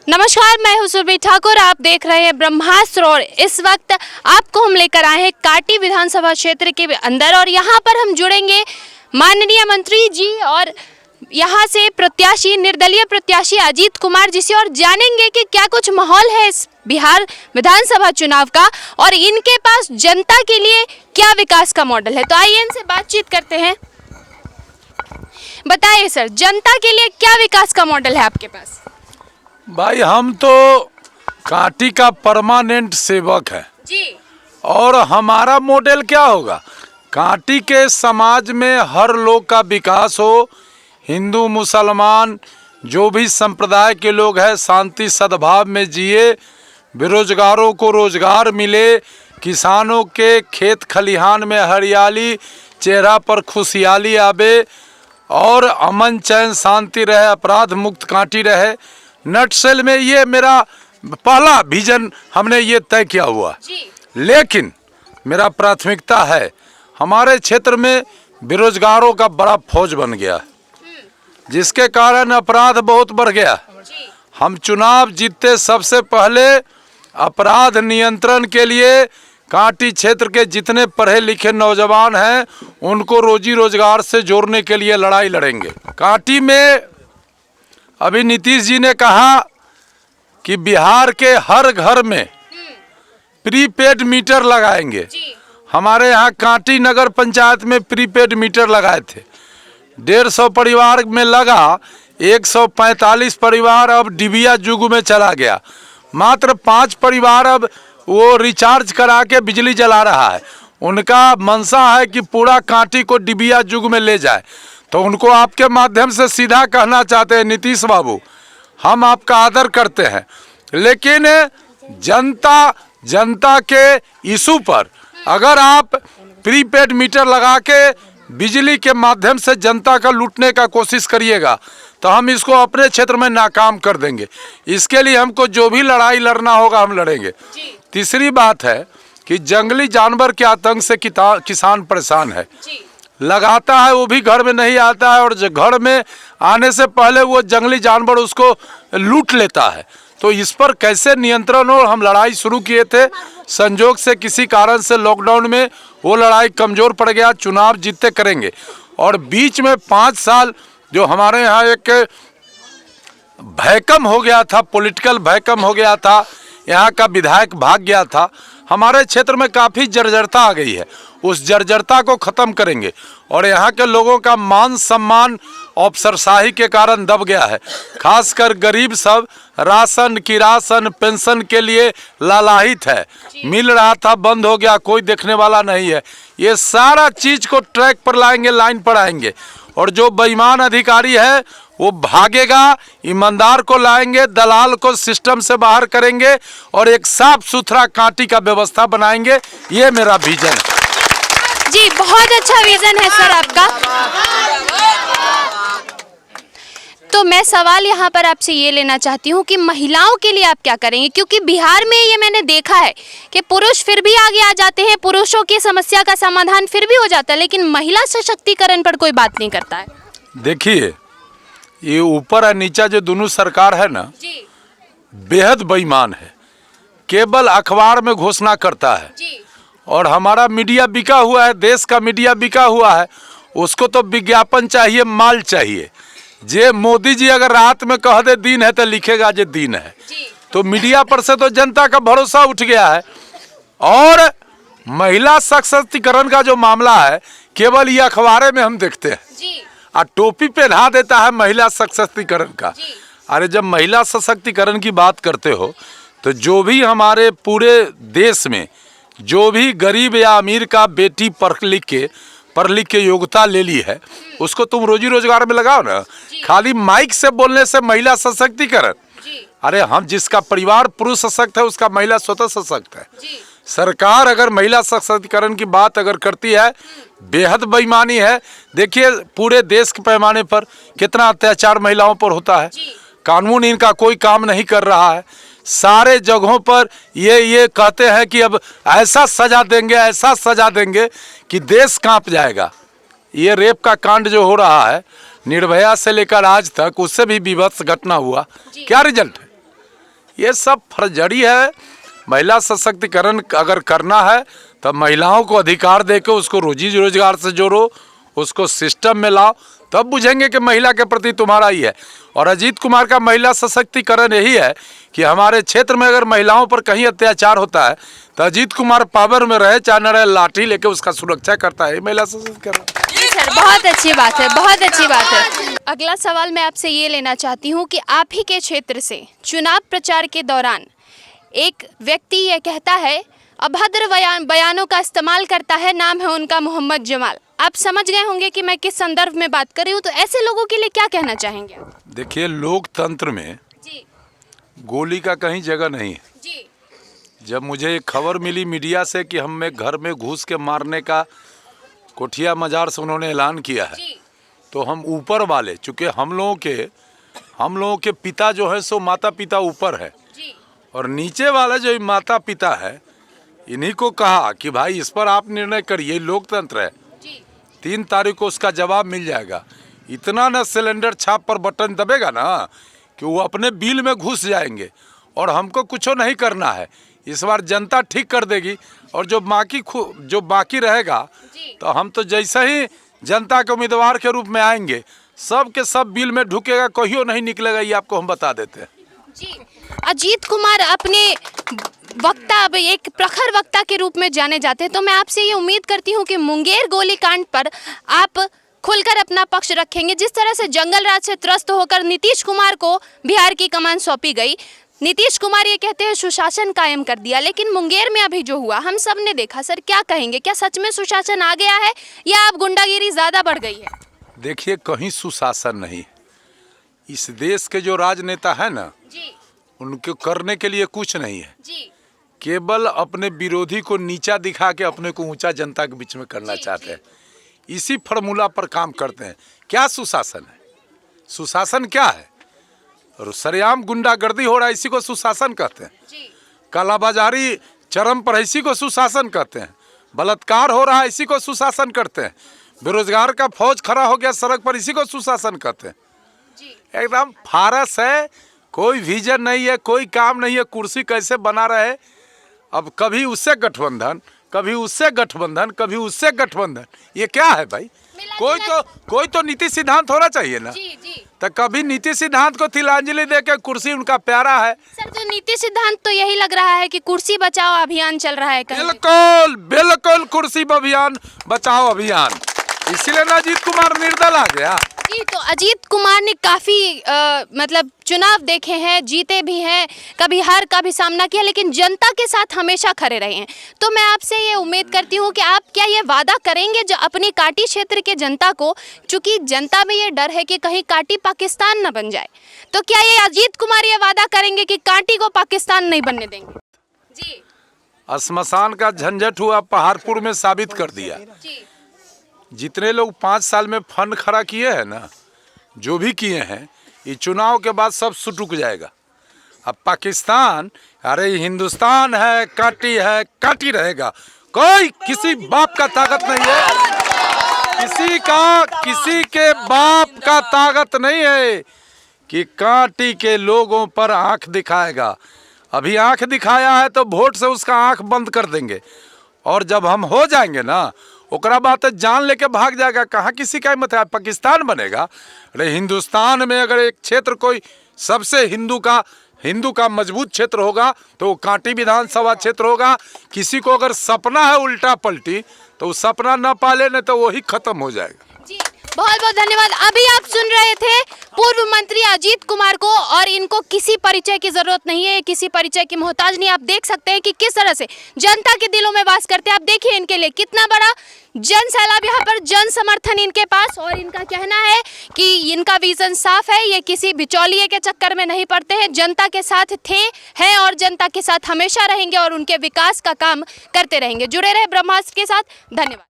नमस्कार, मैं हूं सुरभि ठाकुर। आप देख रहे हैं ब्रह्मास्त्र और इस वक्त आपको हम लेकर आए हैं काटी विधानसभा क्षेत्र के अंदर और यहां पर हम जुड़ेंगे माननीय मंत्री जी और यहां से प्रत्याशी निर्दलीय प्रत्याशी अजीत कुमार जी से और जानेंगे कि क्या कुछ माहौल है इस बिहार विधानसभा चुनाव का और इनके पास जनता के लिए क्या विकास का मॉडल है। तो आइए इनसे बातचीत करते हैं। बताइए सर, जनता के लिए क्या विकास का मॉडल है आपके पास? भाई हम तो काटी का परमानेंट सेवक है जी। और हमारा मॉडल क्या होगा? काटी के समाज में हर लोग का विकास हो, हिंदू मुसलमान जो भी संप्रदाय के लोग हैं शांति सद्भाव में जिए, बेरोजगारों को रोजगार मिले, किसानों के खेत खलिहान में हरियाली, चेहरा पर खुशहाली आवे और अमन चैन शांति रहे, अपराध मुक्त काटी रहे। नटसेल में ये मेरा पहला विजन हमने ये तय किया हुआ। लेकिन मेरा प्राथमिकता है, हमारे क्षेत्र में बेरोजगारों का बड़ा फौज बन गया जिसके कारण अपराध बहुत बढ़ गया। हम चुनाव जीतते सबसे पहले अपराध नियंत्रण के लिए काटी क्षेत्र के जितने पढ़े लिखे नौजवान हैं उनको रोजी रोजगार से जोड़ने के लिए लड़ाई लड़ेंगे। काटी में अभी नीतीश जी ने कहा कि बिहार के हर घर में प्रीपेड मीटर लगाएंगे। हमारे यहाँ काटी नगर पंचायत में प्रीपेड मीटर लगाए थे, 150 परिवार में लगा, 145 परिवार अब डिबिया युग में चला गया। मात्र 5 परिवार अब वो रिचार्ज करा के बिजली जला रहा है। उनका मंशा है कि पूरा काटी को डिबिया युग में ले जाए। तो उनको आपके माध्यम से सीधा कहना चाहते हैं, नीतीश बाबू हम आपका आदर करते हैं, लेकिन जनता के इशू पर अगर आप प्रीपेड मीटर लगा के बिजली के माध्यम से जनता का लूटने का कोशिश करिएगा तो हम इसको अपने क्षेत्र में नाकाम कर देंगे। इसके लिए हमको जो भी लड़ाई लड़ना होगा हम लड़ेंगे। तीसरी बात है कि जंगली जानवर के आतंक से किसान परेशान है। लगाता है वो भी घर में नहीं आता है और घर में आने से पहले वो जंगली जानवर उसको लूट लेता है। तो इस पर कैसे नियंत्रण हो, हम लड़ाई शुरू किए थे। संजोग से किसी कारण से लॉकडाउन में वो लड़ाई कमज़ोर पड़ गया। चुनाव जीतते करेंगे। और बीच में 5 साल जो हमारे यहाँ एक भयकम हो गया था, पॉलिटिकल भयकम हो गया था, यहाँ का विधायक भाग गया था, हमारे क्षेत्र में काफ़ी जर्जरता आ गई है। उस जर्जरता को ख़त्म करेंगे और यहाँ के लोगों का मान सम्मान अफसरशाही के कारण दब गया है। खासकर गरीब सब राशन किरासन पेंशन के लिए लालायित है। मिल रहा था, बंद हो गया, कोई देखने वाला नहीं है। ये सारा चीज़ को ट्रैक पर लाएंगे, लाइन पर आएंगे और जो बेईमान अधिकारी है वो भागेगा। ईमानदार को लाएंगे, दलाल को सिस्टम से बाहर करेंगे और एक साफ सुथरा काटी का व्यवस्था बनाएंगे। ये मेरा विजन है। जी, बहुत अच्छा विजन है सर आपका। तो मैं सवाल यहाँ पर आपसे ये लेना चाहती हूँ कि महिलाओं के लिए आप क्या करेंगे, क्योंकि बिहार में ये मैंने देखा है कि पुरुष फिर भी आगे आ जाते हैं, पुरुषों की समस्या का समाधान फिर भी हो जाता है, लेकिन महिला सशक्तिकरण पर कोई बात नहीं करता है। देखिए, ये ऊपर और नीचा जो दोनों सरकार है ना, बेहद बेईमान है। केवल अखबार में घोषणा करता है और हमारा मीडिया बिका हुआ है, देश का मीडिया बिका हुआ है। उसको तो विज्ञापन चाहिए, माल चाहिए। जे मोदी जी अगर रात में कह दे दिन है तो लिखेगा जे दिन है। तो मीडिया पर से तो जनता का भरोसा उठ गया है। और महिला सशक्तिकरण का जो मामला है केवल ये अखबारे में हम देखते हैं और टोपी पहना देता है महिला सशक्तिकरण का। अरे जब महिला सशक्तिकरण की बात करते हो तो जो भी हमारे पूरे देश में जो भी गरीब या अमीर का बेटी पढ़ लिख के योग्यता ले ली है उसको तुम रोजी रोजगार में लगाओ ना। खाली माइक से बोलने से महिला सशक्तिकरण, अरे हम जिसका परिवार पुरुष सशक्त है उसका महिला स्वतः सशक्त है। सरकार अगर महिला सशक्तिकरण की बात अगर करती है, बेहद बेईमानी है। देखिए पूरे देश के पैमाने पर कितना अत्याचार महिलाओं पर होता है। कानून इनका कोई काम नहीं कर रहा है। सारे जगहों पर ये कहते हैं कि अब ऐसा सजा देंगे कि देश कांप जाएगा। ये रेप का कांड जो हो रहा है निर्भया से लेकर आज तक, उससे भी विभत्स घटना हुआ, क्या रिजल्ट है? ये सब फर्जरी है। महिला सशक्तिकरण अगर करना है तो महिलाओं को अधिकार देकर उसको रोजी रोजगार से जोड़ो, उसको सिस्टम में लाओ, तब बुझेंगे कि महिला के प्रति तुम्हारा ही है। और अजीत कुमार का महिला सशक्तिकरण यही है कि हमारे क्षेत्र में अगर महिलाओं पर कहीं अत्याचार होता है तो अजीत कुमार पावर में रहे, चाहे न रहे, लाठी लेके उसका सुरक्षा करता है। महिला सशक्तिकरण। जी सर, बहुत अच्छी बात है, बहुत अच्छी बात है। अगला सवाल मैं आपसे ये लेना चाहती हूँ कि आप ही के क्षेत्र से चुनाव प्रचार के दौरान एक व्यक्ति ये कहता है, अभद्र बयानों का इस्तेमाल करता है, नाम है उनका मोहम्मद जमाल। आप समझ गए होंगे कि मैं किस संदर्भ में बात कर रही हूँ, तो ऐसे लोगों के लिए क्या कहना चाहेंगे? देखिए, लोकतंत्र में जी गोली का कहीं जगह नहीं है। जी जब मुझे एक खबर मिली मीडिया से कि हमें घर में घुस के मारने का कोठिया मजार से उन्होंने ऐलान किया है, जी तो हम ऊपर वाले, चूँकि हम लोगों के पिता जो है सो माता पिता ऊपर है, जी और नीचे वाला जो माता पिता है, इन्हीं को कहा कि भाई इस पर आप निर्णय करिए, लोकतंत्र है, जी 3 तारीख को उसका जवाब मिल जाएगा। इतना न सिलेंडर छाप पर बटन दबेगा ना कि वो अपने बिल में घुस जाएंगे और हमको कुछ नहीं करना है। इस बार जनता ठीक कर देगी, और जो बाकी रहेगा तो हम तो जैसे ही जनता के उम्मीदवार के रूप में आएंगे, सब के सब बिल में ढुकेगा, कहियो नहीं निकलेगा, ये आपको हम बता देते हैं। जी अजीत कुमार अपने वक्ता, अब एक प्रखर वक्ता के रूप में जाने जाते हैं, तो मैं आपसे ये उम्मीद करती हूँ कि मुंगेर गोलीकांड पर आप खुलकर अपना पक्ष रखेंगे। जिस तरह से जंगल राज से त्रस्त होकर नीतीश कुमार को बिहार की कमान सौंपी गई, नीतीश कुमार ये कहते हैं सुशासन कायम कर दिया, लेकिन मुंगेर में अभी जो हुआ हम सब ने देखा। सर, क्या कहेंगे, क्या सच में सुशासन आ गया है या अब गुंडागिरी ज्यादा बढ़ गई है? देखिए, कहीं सुशासन नहीं। इस देश के जो राजनेता है ना, जी उनको करने के लिए कुछ नहीं है, जी केवल अपने विरोधी को नीचा दिखा के अपने को ऊंचा जनता के बीच में करना चाहते हैं। इसी फॉर्मूला पर काम करते हैं। क्या सुशासन है? सुशासन क्या है? और सरेआम गुंडागर्दी हो रहा है, इसी को सुशासन कहते हैं। कालाबाजारी चरम पर, इसी को सुशासन कहते हैं। बलात्कार हो रहा है, इसी को सुशासन करते हैं। बेरोजगार का फौज खड़ा हो गया सड़क पर, इसी को सुशासन कहते हैं। एकदम फारस है, कोई विजन नहीं है, कोई काम नहीं है, कुर्सी कैसे बना रहे। अब कभी उससे गठबंधन, कभी उससे गठबंधन, कभी उससे गठबंधन, ये क्या है भाई? कोई तो नीति सिद्धांत होना चाहिए ना। तो कभी नीति सिद्धांत को तिलांजलि देके कुर्सी उनका प्यारा है। सर, तो नीति सिद्धांत तो यही लग रहा है कि कुर्सी बचाओ अभियान चल रहा है कहीं। बिल्कुल बिल्कुल, कुर्सी अभियान बचाओ अभियान, इसीलिए ना अजीत कुमार निर्दल आ गया। जी, तो अजीत कुमार ने काफ़ी मतलब चुनाव देखे हैं, जीते भी हैं, कभी हार का भी सामना किया, लेकिन जनता के साथ हमेशा खड़े रहे हैं। तो मैं आपसे ये उम्मीद करती हूँ कि आप क्या ये वादा करेंगे जो अपनी काटी क्षेत्र के जनता को, चूँकि जनता में ये डर है कि कहीं काटी पाकिस्तान न बन जाए, तो क्या ये अजीत कुमार ये वादा करेंगे कि काटी को पाकिस्तान नहीं बनने देंगे? जी, श्मशान का झंझट हुआ पहाड़पुर में साबित कर दिया। जी जितने लोग 5 साल में फंड खड़ा किए हैं ना, जो भी किए हैं, ये चुनाव के बाद सब सुटुक जाएगा। अब पाकिस्तान, अरे हिंदुस्तान है, काटी रहेगा। कोई किसी बाप का ताकत नहीं है, किसी के बाप का ताकत नहीं है कि काटी के लोगों पर आंख दिखाएगा। अभी आंख दिखाया है तो वोट से उसका आंख बंद कर देंगे, और जब हम हो जाएंगे ना, ओकरा बात जान लेके भाग जाएगा। कहाँ किसी का हिम्मत है? पाकिस्तान बनेगा? अरे हिंदुस्तान में अगर एक क्षेत्र कोई सबसे हिंदू का मजबूत क्षेत्र होगा तो वो कांटी विधानसभा क्षेत्र होगा। किसी को अगर सपना है उल्टा पलटी, तो वो सपना न पाले, नहीं तो वही खत्म हो जाएगा। जी, बहुत बहुत धन्यवाद। अभी आप सुन रहे थे पूर्व मंत्री अजीत कुमार को, और इनको किसी परिचय की जरूरत नहीं है, किसी परिचय की मोहताज नहीं। आप देख सकते हैं कि किस तरह से जनता के दिलों में वास करते हैं। आप देखिए इनके लिए कितना बड़ा जन सैलाब, यहाँ पर जन समर्थन इनके पास, और इनका कहना है कि इनका विजन साफ है, ये किसी बिचौलिए के चक्कर में नहीं पड़ते हैं, जनता के साथ थे, हैं और जनता के साथ हमेशा रहेंगे और उनके विकास का काम करते रहेंगे। जुड़े रहे ब्रह्मास्त्र के साथ। धन्यवाद।